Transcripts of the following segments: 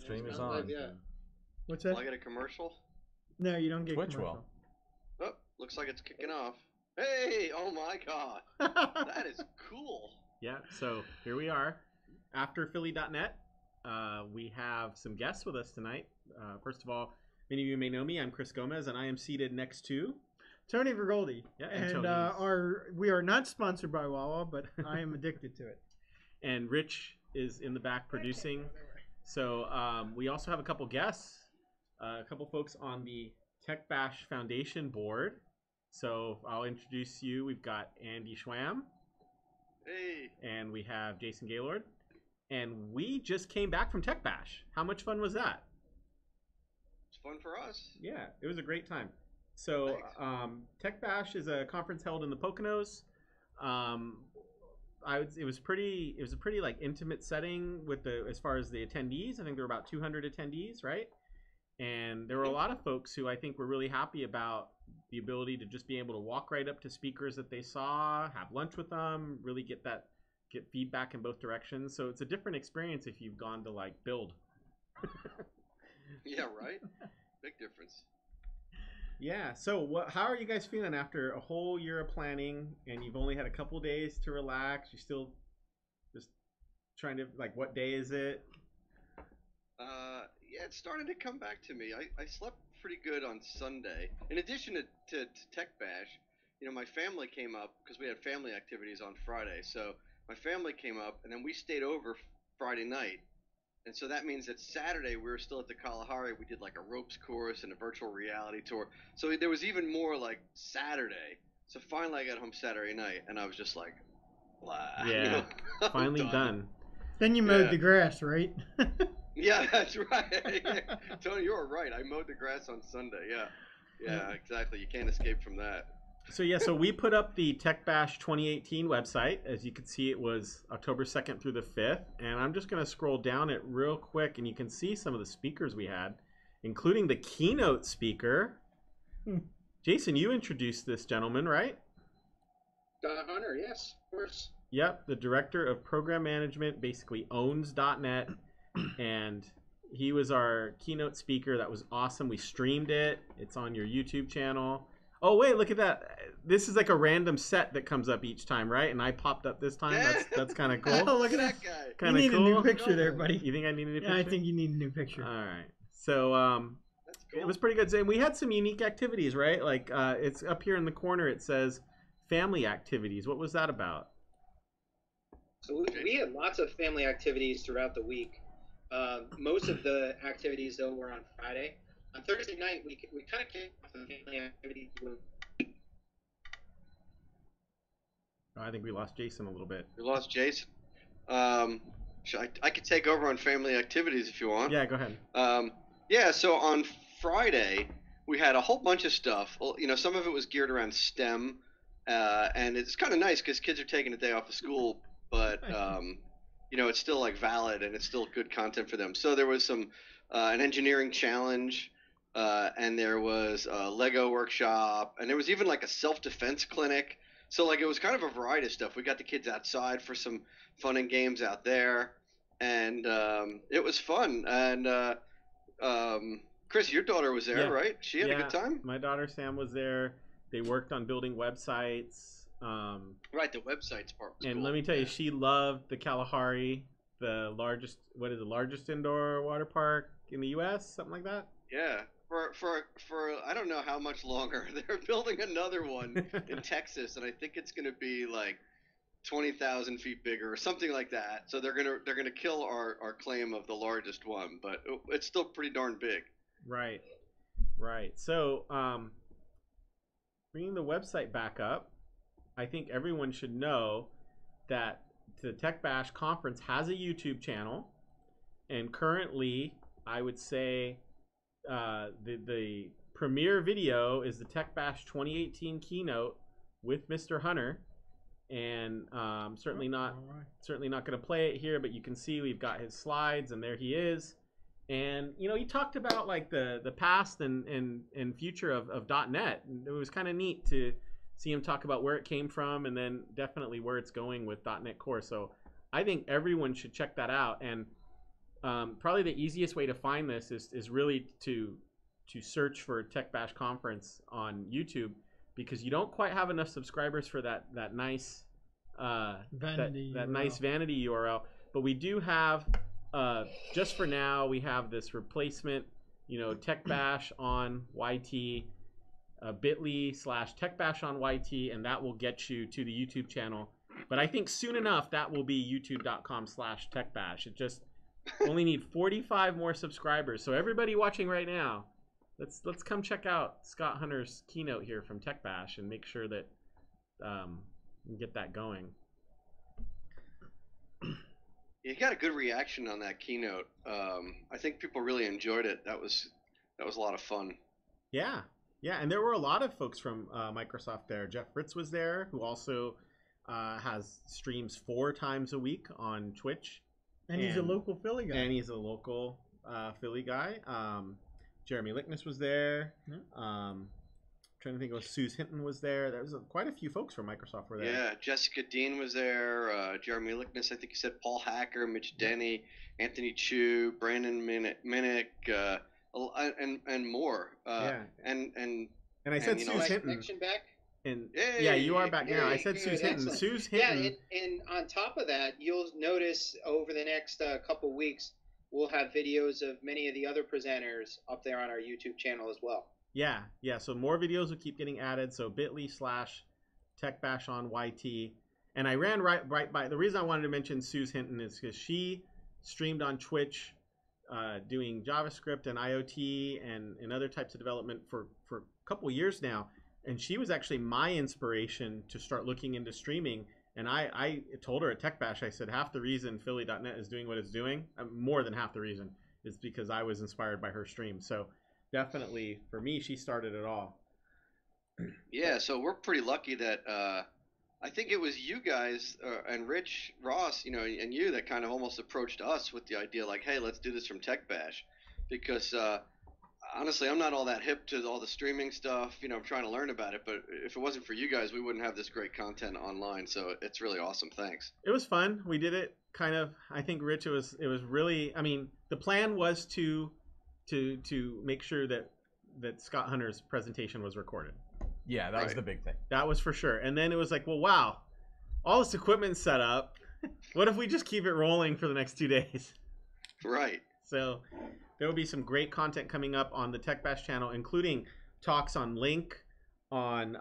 stream is on. What's that? Will I get a commercial? No, you don't get Twitch commercial. Oh, looks like it's kicking off. Hey, oh my God. That is cool. Yeah, so here we are. After Philly.net, we have some guests with us tonight. First of all, many of you may know me. I'm Chris Gomez, and I am seated next to Tony Vergoldi. Yeah, and we are not sponsored by Wawa, but I am addicted to it. And Rich is in the back producing. So we also have a couple guests, a couple folks on the Techbash Foundation board. So I'll introduce you. We've got Andy Schwam. Hey. And we have Jason Gaylord. And we just came back from Techbash. How much fun was that? It's fun for us. Yeah, it was a great time. So Techbash is a conference held in the Poconos. It was a pretty like intimate setting with as far as the attendees. I think there were about 200 attendees, right? And there were a lot of folks who I think were really happy about the ability to just be able to walk right up to speakers that they saw, have lunch with them, really get feedback in both directions. So it's a different experience if you've gone to like Build. Yeah, right? Big difference. Yeah. So how are you guys feeling after a whole year of planning and you've only had a couple days to relax? You're still just trying to, like, what day is it? Yeah, it's starting to come back to me. I slept pretty good on Sunday. In addition to Techbash, you know, my family came up because we had family activities on Friday. So my family came up and then we stayed over Friday night. And so that means that Saturday we were still at the Kalahari. We did like a ropes course and a virtual reality tour. So there was even more like Saturday. So finally I got home Saturday night and I was just like, blah. Yeah, you know, finally done. Then you mowed the grass, right? Yeah, that's right. Tony, you were right. I mowed the grass on Sunday. Yeah, exactly. You can't escape from that. So we put up the Techbash 2018 website. As you can see, it was October 2nd through the 5th. And I'm just going to scroll down it real quick, and you can see some of the speakers we had, including the keynote speaker. Jason, you introduced this gentleman, right? Hunter, yes, of course. Yep, the director of program management, basically owns .NET, and he was our keynote speaker. That was awesome. We streamed it. It's on your YouTube channel. Oh, wait, look at that. This is like a random set that comes up each time, right? And I popped up this time. That's kind of cool. Oh, look at that guy. You need a new picture there, buddy. You think I need a new picture? Yeah, I think you need a new picture. All right. So that's cool. It was pretty good. And we had some unique activities, right? Like it's up here in the corner. It says family activities. What was that about? So we had lots of family activities throughout the week. Most of the activities, though, were on Friday. On Thursday night, we kind of came off the family activities. I think we lost Jason a little bit. We lost Jason. I could take over on family activities if you want. Yeah, go ahead. Yeah, so on Friday, we had a whole bunch of stuff. Well, you know, some of it was geared around STEM, and it's kind of nice because kids are taking a day off of school, but you know, it's still like valid and it's still good content for them. So there was some an engineering challenge, and there was a Lego workshop, and there was even like a self-defense clinic. So like it was kind of a variety of stuff. We got the kids outside for some fun and games out there, and it was fun. And Chris, your daughter was there, right? She had a good time? My daughter Sam was there. They worked on building websites. Right, the websites part was and cool. let me tell you, she loved the Kalahari, the largest indoor water park in the U.S., something like that. Yeah, for I don't know how much longer. They're building another one in Texas, and I think it's going to be like 20,000 feet bigger or something like that. So they're gonna kill our claim of the largest one, but it's still pretty darn big. Right. So bringing the website back up, I think everyone should know that the Techbash conference has a YouTube channel, and currently, I would say the premiere video is the Techbash 2018 keynote with Mr. Hunter, and certainly not going to play it here, but you can see we've got his slides, and there he is. And you know, he talked about like the past and future of .NET, and it was kind of neat to see him talk about where it came from, and then definitely where it's going with .NET Core. So I think everyone should check that out. And probably the easiest way to find this is really to search for Techbash conference on YouTube, because you don't quite have enough subscribers for that nice Vanity that URL. nice vanity URL. But we do have, just for now, we have this replacement, Techbash on YT, bit.ly/Techbash on YT, and that will get you to the YouTube channel. But I think soon enough that will be youtube.com/Techbash. It just only need 45 more subscribers. So everybody watching right now, let's come check out Scott Hunter's keynote here from Techbash and make sure that we get that going. You got a good reaction on that keynote. I think people really enjoyed it. That was a lot of fun. Yeah, and there were a lot of folks from Microsoft there. Jeff Fritz was there, who also has streams 4 times a week on Twitch. And he's a local Philly guy. And he's a local Philly guy. Jeremy Lickness was there. Yeah. Trying to think of Suze Hinton was there. There was quite a few folks from Microsoft were there. Yeah, Jessica Dean was there. Jeremy Lickness, I think you said Paul Hacker, Mitch Denny, Anthony Chu, Brandon Minnick, and more. And I said Suze Hinton. Back? And yeah, you are back now. I said Suze Hinton. Suze Hinton. Yeah, and on top of that, you'll notice over the next couple weeks, we'll have videos of many of the other presenters up there on our YouTube channel as well. Yeah. So more videos will keep getting added. So bit.ly/Techbash on YT. And I ran right by. The reason I wanted to mention Suze Hinton is because she streamed on Twitch, doing JavaScript and IoT and other types of development for a couple years now. And she was actually my inspiration to start looking into streaming. And I told her at Techbash, I said, half the reason Philly.net is doing what it's doing, more than half the reason, is because I was inspired by her stream. So definitely, for me, she started it all. Yeah, so we're pretty lucky that I think it was you guys and Rich Ross, and you that kind of almost approached us with the idea like, hey, let's do this from Techbash. Because honestly, I'm not all that hip to all the streaming stuff. I'm trying to learn about it. But if it wasn't for you guys, we wouldn't have this great content online. So it's really awesome. Thanks. It was fun. We did it kind of, I think, Rich, it was really, I mean, the plan was to make sure that Scott Hunter's presentation was recorded. Yeah, that was the big thing. That was for sure. And then it was like, well, wow, all this equipment's set up. What if we just keep it rolling for the next 2 days? Right. So there will be some great content coming up on the Techbash channel, including talks on Link, on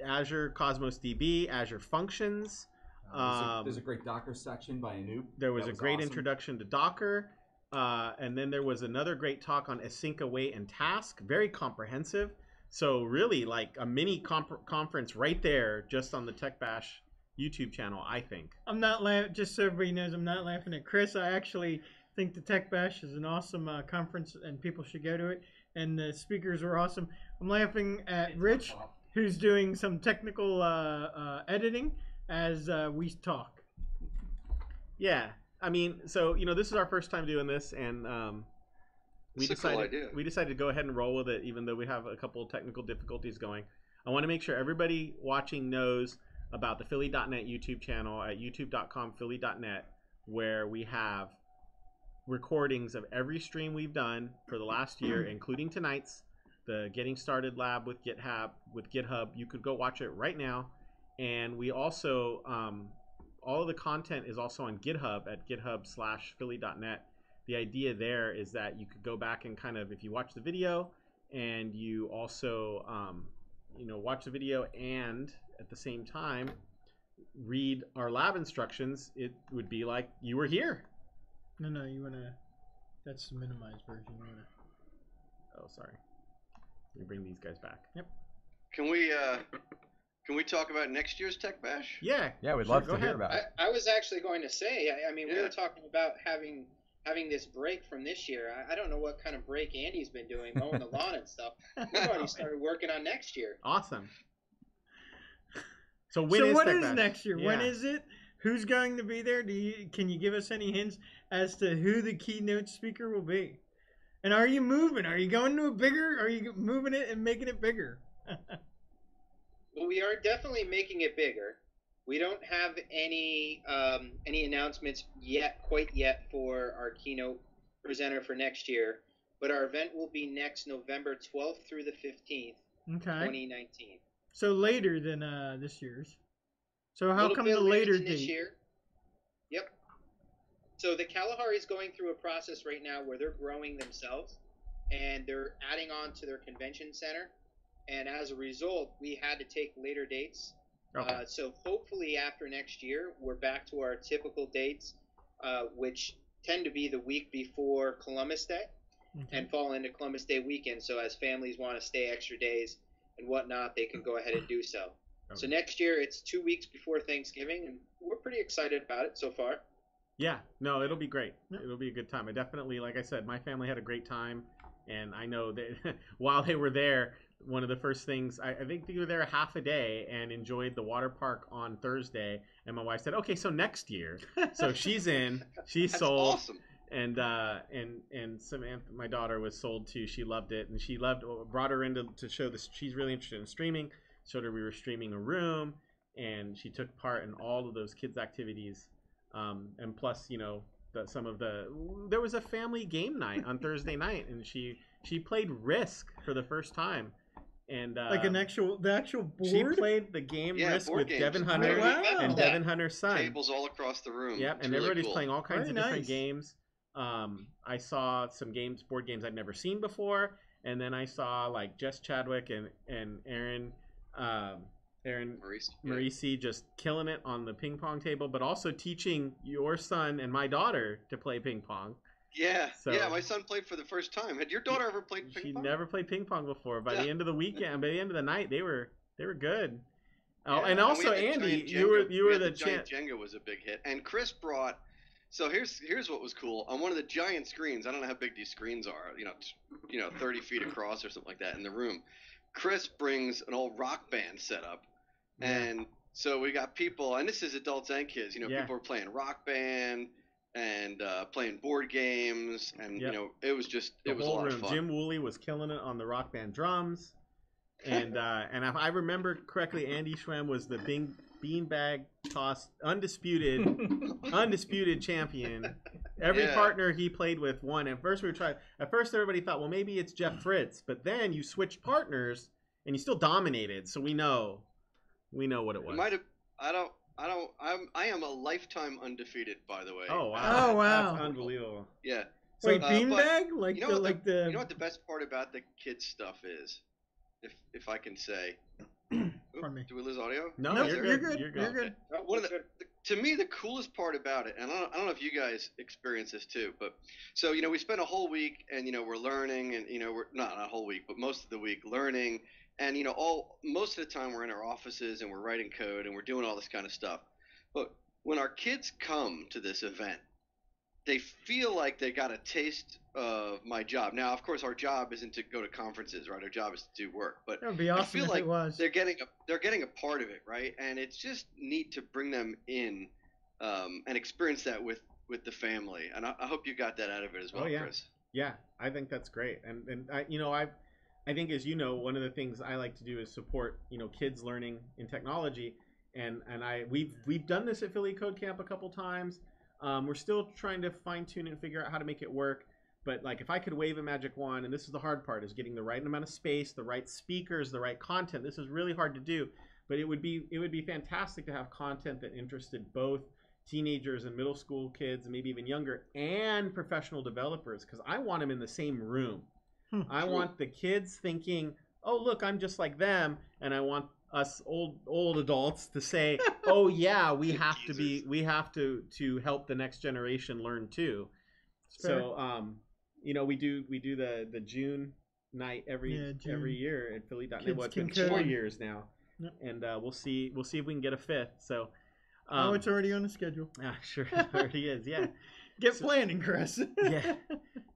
Azure Cosmos DB, Azure Functions. There's a great Docker section by Anoop. There was a great introduction to Docker. And then there was another great talk on async, await, and task. Very comprehensive. So really like a mini conference right there just on the Techbash YouTube channel, I think. I'm not laughing, just so everybody knows, I'm not laughing at Chris. I actually think the Techbash is an awesome conference and people should go to it. And the speakers were awesome. I'm laughing at Rich, who's doing some technical editing as we talk. Yeah. I mean, so, this is our first time doing this, and we decided to go ahead and roll with it, even though we have a couple of technical difficulties going. I want to make sure everybody watching knows about the Philly.net YouTube channel at youtube.com/Philly.net, where we have recordings of every stream we've done for the last year, including tonight's, the Getting Started Lab with GitHub. You could go watch it right now. And we also, all of the content is also on GitHub at github.com/Philly.net. The idea there is that you could go back and kind of, if you watch the video and you also, watch the video and at the same time read our lab instructions, it would be like you were here. No, you want to, that's the minimized version. Oh, sorry. Let me bring these guys back. Yep. Can we talk about next year's Techbash? Yeah, we'd love to hear about it. I was actually going to say, we were talking about having this break from this year. I don't know what kind of break Andy's been doing, mowing the lawn and stuff. We've already started working on next year. Awesome. So what is next year? Yeah. When is it? Who's going to be there? Can you give us any hints as to who the keynote speaker will be? And are you moving? Are you going to a bigger? Are you moving it and making it bigger? Well, we are definitely making it bigger. We don't have any announcements quite yet for our keynote presenter for next year, but our event will be next November 12th through the 15th, 2019. So later than this year's. So how come the later date? This year. Yep. So the Kalahari is going through a process right now where they're growing themselves, and they're adding on to their convention center. And as a result, we had to take later dates. Okay. So hopefully after next year, we're back to our typical dates, which tend to be the week before Columbus Day and fall into Columbus Day weekend. So as families want to stay extra days and whatnot, they can go ahead and do so. Okay. So next year, it's 2 weeks before Thanksgiving, and we're pretty excited about it so far. Yeah, no, it'll be great. It'll be a good time. I definitely, like I said, my family had a great time, and I know that while they were there, one of the first things, I think they were there half a day and enjoyed the water park on Thursday, and my wife said, okay, so next year. So she's in, she's That's sold. Awesome. And Samantha, my daughter, was sold too. She loved it, and she brought her in to show this. She's really interested in streaming. Showed her we were streaming a room, and she took part in all of those kids' activities. And plus, you know, there was a family game night on Thursday night, and she played Risk for the first time. And like the actual board. She played the game Risk with games. Devin Hunter and Devin Hunter's son. Tables all across the room. Yep, and everybody's cool. Playing all kinds of different games. I saw some board games I'd never seen before, and then I saw like Jess Chadwick and Aaron Marisi just killing it on the ping pong table, but also teaching your son and my daughter to play ping pong. Yeah, my son played for the first time. Had your daughter ever played ping pong? She never played ping pong before. By the end of the weekend, by the end of the night, they were good. Oh, and also Andy, you were the giant Jenga was a big hit, and Chris brought. So here's what was cool on one of the giant screens. I don't know how big these screens are. 30 feet across or something like that in the room. Chris brings an old rock band set up, and so we got people, and this is adults and kids. People are playing rock band and playing board games, and it was a lot of fun. Jim Woolley was killing it on the rock band drums, and if I remember correctly, Andy Schwam was the beanbag toss undisputed champion. Every partner he played with won. At first everybody thought, well, maybe it's Jeff Fritz, but then you switched partners and you still dominated. So we know what it was. I am a lifetime undefeated, by the way. Oh wow! Oh wow! That's unbelievable. Yeah. Wait, beanbag? You know what the best part about the kids stuff is, if I can say. Pardon me. Do we lose audio? No, you're good. You're good. Okay. To me, the coolest part about it, and I don't know if you guys experience this too, but so we spent a whole week, and we're learning, and we're not a whole week, but most of the week learning, and most of the time we're in our offices and we're writing code and we're doing all this kind of stuff. But when our kids come to this event, they feel like they got a taste of my job. Now, of course, our job isn't to go to conferences, right? Our job is to do work. But that would be awesome. I feel if like it was. they're getting a part of it, right? And it's just neat to bring them in and experience that with the family. And I hope you got that out of it as well, Chris. Yeah, I think that's great. And I think, as you know, one of the things I like to do is support kids learning in technology. And we've done this at Philly Code Camp a couple times. We're still trying to fine tune and figure out how to make it work. But like, if I could wave a magic wand, and this is the hard part, is getting the right amount of space, the right speakers, the right content. This is really hard to do, but it would be fantastic to have content that interested both teenagers and middle school kids, and maybe even younger, and professional developers, because I want them in the same room. I want the kids thinking, oh, look, I'm just like them, and I want us old adults to say, oh yeah, we have to help the next generation learn too. So we do the June night every year at Philly.net. Well, it's been 4 years now. Yep. And we'll see if we can get a fifth. So it's already on the schedule. Sure, it already is. Yeah. Get planning, Chris. Yeah.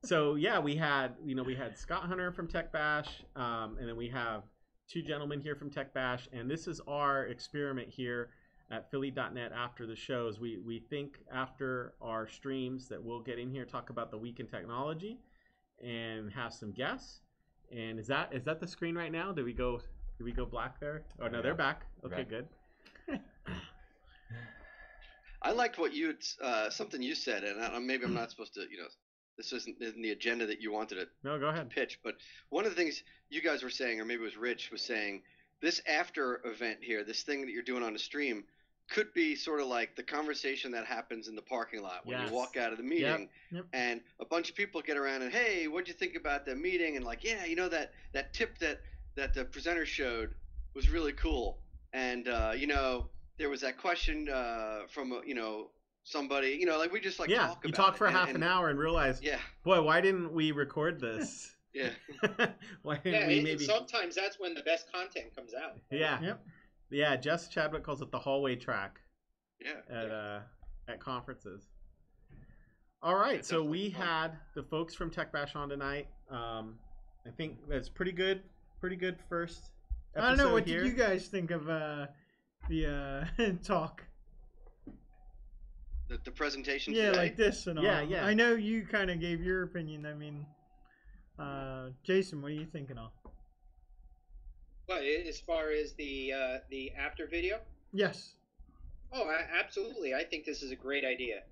So we had Scott Hunter from Techbash, and then we have two gentlemen here from Techbash, and this is our experiment here at Philly.net after the shows. We think after our streams that we'll get in here, talk about the week in technology, and have some guests. And is that the screen right now? Did we go black there? Oh no, they're back. Okay, good. I liked what you something you said, and maybe I'm not supposed to, this isn't in the agenda that you wanted No, go ahead. pitch, but one of the things you guys were saying, or maybe it was Rich was saying, this after event here, this thing that you're doing on the stream, could be sort of like the conversation that happens in the parking lot when you walk out of the meeting, and a bunch of people get around and, hey, what'd you think about the meeting? And like, yeah, that tip that the presenter showed was really cool, and there was that question from somebody, like we just like talk about you talk it. for half an hour and realize, boy, why didn't we record this? Why didn't we maybe? Sometimes that's when the best content comes out. Yeah, Jess Chadwick calls it the hallway track. Yeah. At conferences. All right, so we had the folks from Techbash on tonight. I think that's pretty good first episode. I don't know, what here. did you guys think of the talk? The presentation today? Like this and all. Yeah. I know you kind of gave your opinion. I mean, Jason, what are you thinking of? Well, as far as the after video? Yes. Oh, absolutely. I think this is a great idea.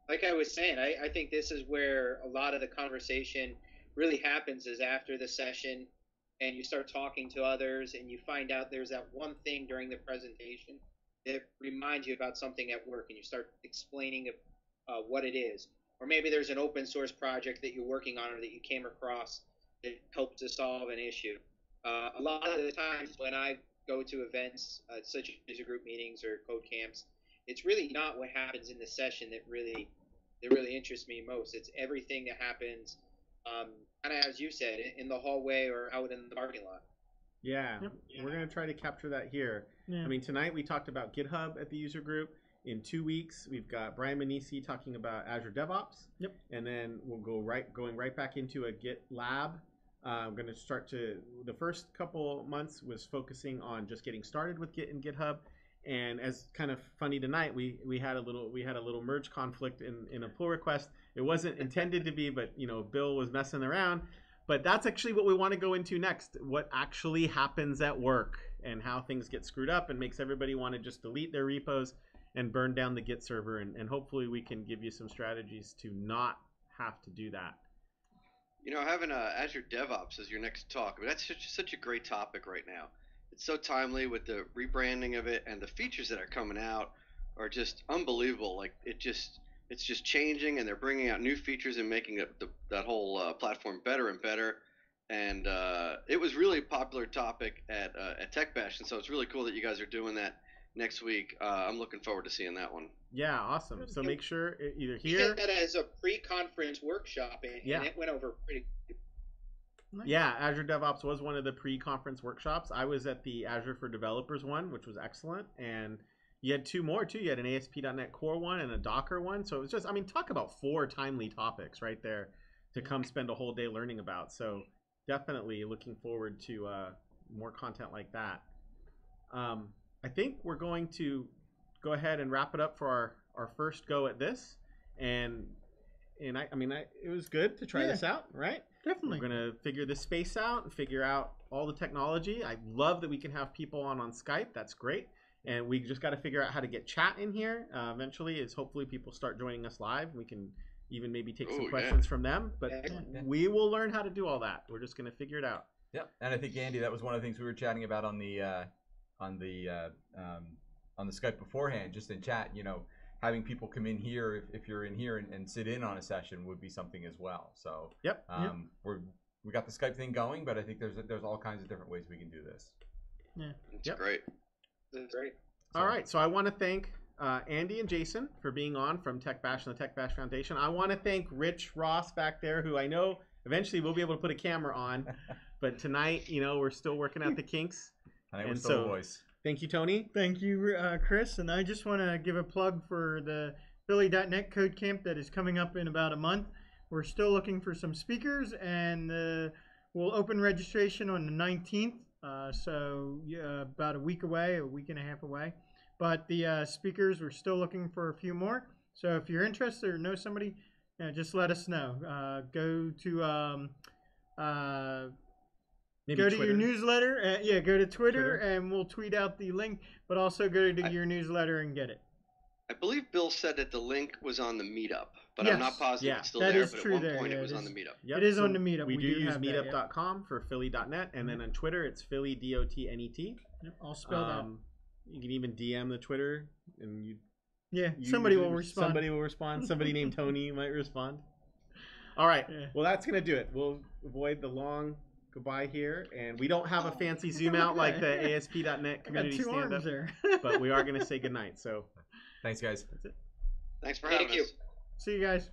Like I was saying, I think this is where a lot of the conversation really happens, is after the session, and you start talking to others, and you find out there's that one thing during the presentation that reminds you about something at work, and you start explaining what it is. Or maybe there's an open source project that you're working on or that you came across that helped to solve an issue. A lot of the times when I go to events such as user group meetings or code camps, it's really not what happens in the session that really interests me most. It's everything that happens, kind of as you said, in the hallway or out in the parking lot. Yeah, we're going to try to capture that here. I mean, tonight we talked about GitHub at the user group. In 2 weeks, we've got Brian Manisi talking about Azure DevOps. And then we'll going right back into a Git lab. I'm going to start the first couple months was focusing on just getting started with Git and GitHub. And as kind of funny tonight, we had a little merge conflict in a pull request. It wasn't intended to be, but Bill was messing around. But that's actually what we want to go into next. What actually happens at work and how things get screwed up and makes everybody want to just delete their repos and burn down the Git server. And hopefully we can give you some strategies to not have to do that. Having Azure DevOps as your next talk, that's such a great topic right now. It's so timely with the rebranding of it, and the features that are coming out are just unbelievable. Like it's just changing, and they're bringing out new features and making that whole platform better and better. And it was really a popular topic at Techbash, and so it's really cool that you guys are doing that next week. I'm looking forward to seeing that one. Yeah, awesome. So make sure either here. We did that as a pre-conference workshop, and it went over pretty good. Yeah, Azure DevOps was one of the pre-conference workshops. I was at the Azure for Developers one, which was excellent. And you had 2 more, too. You had an ASP.NET Core one and a Docker one. So it was just, talk about 4 timely topics right there to come spend a whole day learning about. So definitely looking forward to more content like that. I think we're going to go ahead and wrap it up for our first go at this. And it was good to try this out, right? Definitely. We're going to figure this space out and figure out all the technology. I love that we can have people on Skype. That's great. And we just got to figure out how to get chat in here. Eventually, is hopefully people start joining us live. We can even maybe take some questions from them. But we will learn how to do all that. We're just going to figure it out. Yep. And I think, Andy, that was one of the things we were chatting about on the Skype beforehand, just in chat. Having people come in here, if you're in here and sit in on a session, would be something as well. So we got the Skype thing going, but I think there's all kinds of different ways we can do this. Yeah, it's great. That's great. All right, so I want to thank Andy and Jason for being on from Techbash and the Techbash Foundation. I want to thank Rich Ross back there, who I know eventually we'll be able to put a camera on, but tonight, we're still working out the kinks. I think we're still a voice. Thank you, Tony. Thank you, Chris. And I just want to give a plug for the Philly.net Code Camp that is coming up in about a month. We're still looking for some speakers, and we'll open registration on the 19th. So about a week and a half away. But the speakers, we're still looking for a few more. So if you're interested or know somebody, just let us know. Go to go to your newsletter. Go to Twitter, and we'll tweet out the link. But also go to your newsletter and get it. I believe Bill said that the link was on the meetup, but Yes. I'm not positive Yeah. it's still That there. is But true at one there, point yeah, it was it on the is. meetup. Yep. It is So on the meetup. We do use have that, yeah. meetup.com for philly.net, and then on Twitter it's philly.dotnet. Yep, I'll spell that. You can even DM the Twitter, and Somebody will respond. Somebody will respond. Somebody named Tony might respond. All right. Yeah. Well, that's gonna do it. We'll avoid the long goodbye here, and we don't have a fancy zoom out like the ASP.NET community I got two stand up, arms there. but we are gonna say goodnight. So Thanks, guys. that's it. Thanks for having us. See you guys.